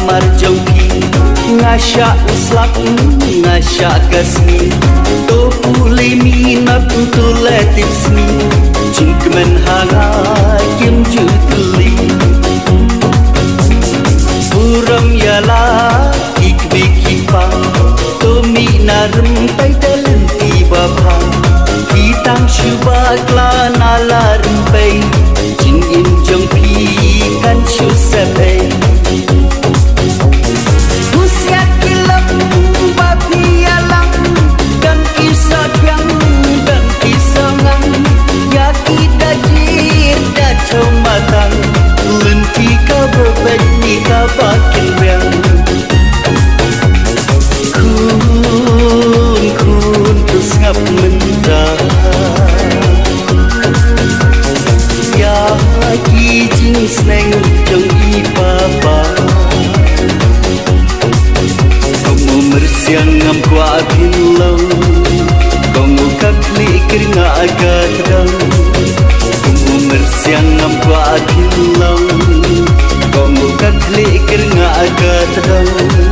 marjongki ngasya uslap ngasya kasmi to pulai minat untuk letipsmi cingkemen hanga kim jutli puram yala ikbe kipa to minarem tai talenti baba kitang syubakla nalarim pai jingin jongki kan syusabai lenti ka berbagi ka bakin yang kun terus ngap mentah ya ki jenis neng jong i papa kamu mersiang ngam kwa bilau kamu kakli keringa agak terang mersiang ngam kwa bilau kamu kakli keringa agak terang